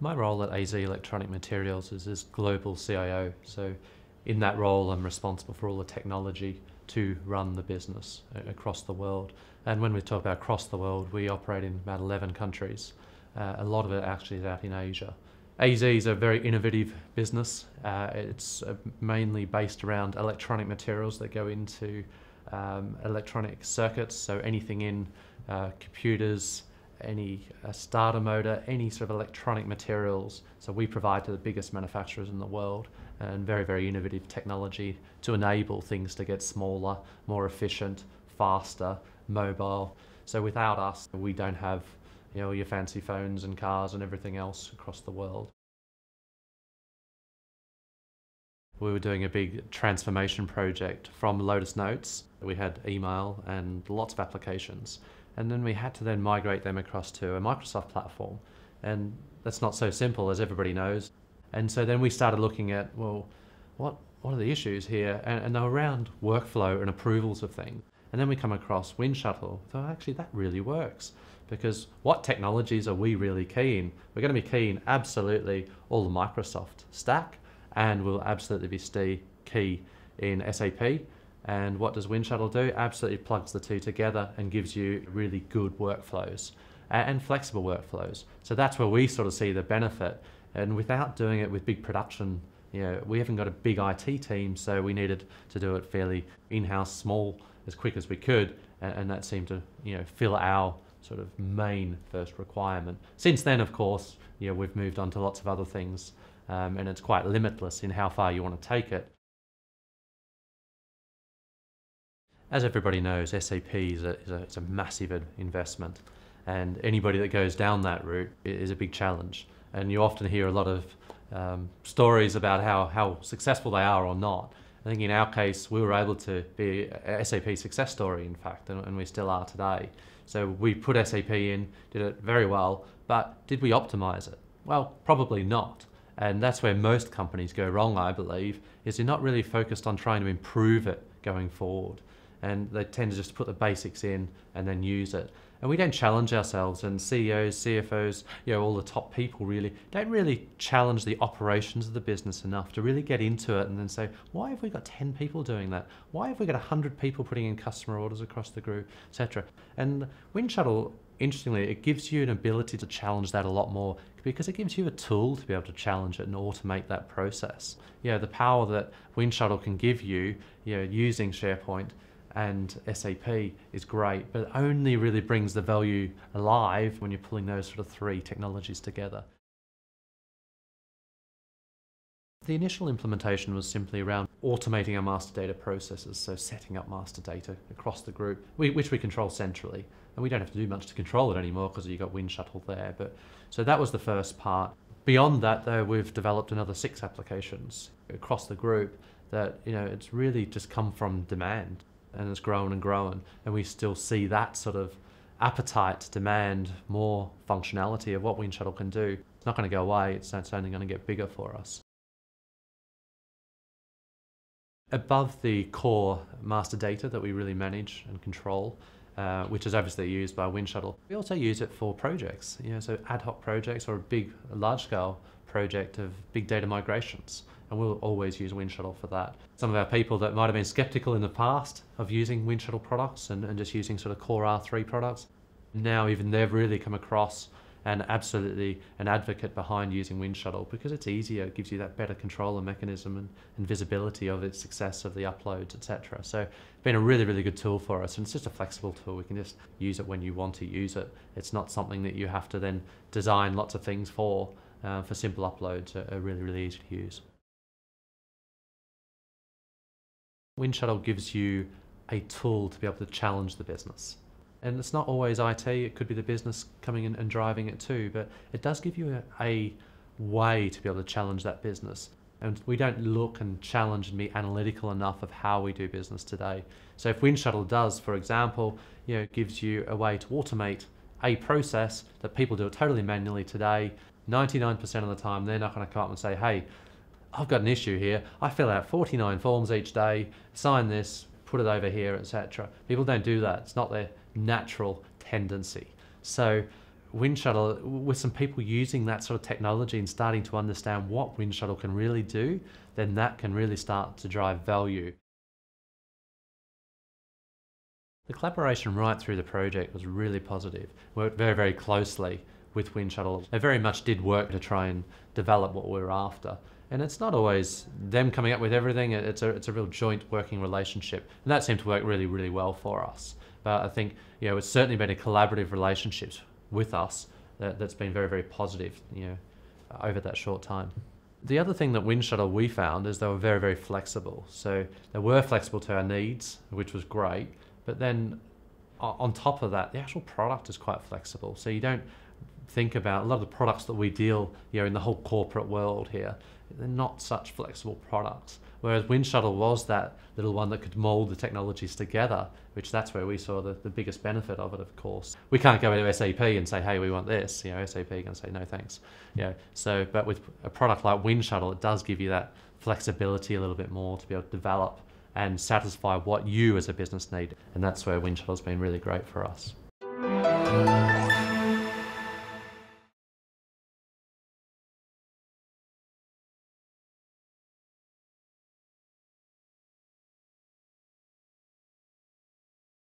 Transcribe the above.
My role at AZ Electronic Materials is as Global CIO. So in that role, I'm responsible for all the technology to run the business across the world. And when we talk about across the world, we operate in about 11 countries. A lot of it actually is out in Asia. AZ is a very innovative business. It's mainly based around electronic materials that go into electronic circuits, so anything in computers, any starter motor, any sort of electronic materials. So we provide to the biggest manufacturers in the world, and very, very innovative technology to enable things to get smaller, more efficient, faster, mobile. So without us, we don't have your fancy phones and cars and everything else across the world. We were doing a big transformation project from Lotus Notes. We had email and lots of applications. And then we had to then migrate them across to a Microsoft platform. And that's not so simple, as everybody knows. And so then we started looking at, well, what are the issues here? And they're around workflow and approvals of things. And then we come across Winshuttle. So actually that really works, because what technologies are we really keen? We're going to be keen absolutely all the Microsoft stack, and we'll absolutely be key in SAP. And what does Winshuttle do? Absolutely plugs the two together and gives you really good workflows and flexible workflows. So that's where we sort of see the benefit. And without doing it with big production, we haven't got a big IT team, so we needed to do it fairly in-house, small, as quick as we could, and that seemed to fill our sort of main first requirement. Since then, of course, we've moved on to lots of other things, and it's quite limitless in how far you want to take it. As everybody knows, SAP is a massive investment, and anybody that goes down that route is a big challenge. And you often hear a lot of stories about how successful they are or not. I think in our case, we were able to be a SAP success story, in fact, and we still are today. So we put SAP in, did it very well, but did we optimize it? Well, probably not. And that's where most companies go wrong, I believe, is they're not really focused on trying to improve it going forward. And they tend to just put the basics in and then use it. And we don't challenge ourselves, and CEOs, CFOs, all the top people really don't really challenge the operations of the business enough to really get into it and then say, why have we got 10 people doing that? Why have we got 100 people putting in customer orders across the group, etc.? And Winshuttle, interestingly, it gives you an ability to challenge that a lot more, because it gives you a tool to be able to challenge it and automate that process. The power that Winshuttle can give you, using SharePoint and SAP is great, but it only really brings the value alive when you're pulling those sort of three technologies together. The initial implementation was simply around automating our master data processes, so setting up master data across the group, which we control centrally. And we don't have to do much to control it anymore because you've got Winshuttle there. So that was the first part. Beyond that, though, we've developed another 6 applications across the group that it's really just come from demand. And it's grown and grown, and we still see that sort of appetite to demand more functionality of what Winshuttle can do. It's not going to go away, it's only going to get bigger for us. Above the core master data that we really manage and control, which is obviously used by Winshuttle, we also use it for projects, so ad hoc projects or a large-scale project of big data migrations. And we'll always use Winshuttle for that. Some of our people that might have been skeptical in the past of using Winshuttle products and just using sort of core R3 products, now even they've really come across and absolutely an advocate behind using Winshuttle, because it's easier, it gives you that better control and mechanism and visibility of its success of the uploads, etc. So it's been a really, really good tool for us, and it's just a flexible tool. We can just use it when you want to use it. It's not something that you have to then design lots of things for simple uploads. Are really, really easy to use. Winshuttle gives you a tool to be able to challenge the business. And it's not always IT, it could be the business coming in and driving it too, but it does give you a way to be able to challenge that business. And we don't look and challenge and be analytical enough of how we do business today. So if Winshuttle does, for example, gives you a way to automate a process that people do it totally manually today, 99% of the time they're not going to come up and say, hey, I've got an issue here. I fill out 49 forms each day, sign this, put it over here, etc. People don't do that. It's not their natural tendency. So Winshuttle, with some people using that sort of technology and starting to understand what Winshuttle can really do, then that can really start to drive value. The collaboration right through the project was really positive. We worked very, very closely with Winshuttle. They very much did work to try and develop what we were after. And it's not always them coming up with everything, it's a real joint working relationship. And that seemed to work really, really well for us. But I think, it's certainly been a collaborative relationship with us that's been very, very positive, over that short time. The other thing that Winshuttle we found is they were very, very flexible. So they were flexible to our needs, which was great. But then on top of that, the actual product is quite flexible. So you don't think about a lot of the products that we deal, in the whole corporate world here, they're not such flexible products. Whereas Winshuttle was that little one that could mold the technologies together, which that's where we saw the biggest benefit of it, of course. We can't go to SAP and say, hey, we want this. SAP can say, no, thanks. But with a product like Winshuttle, it does give you that flexibility a little bit more to be able to develop and satisfy what you as a business need. And that's where Winshuttle's been really great for us.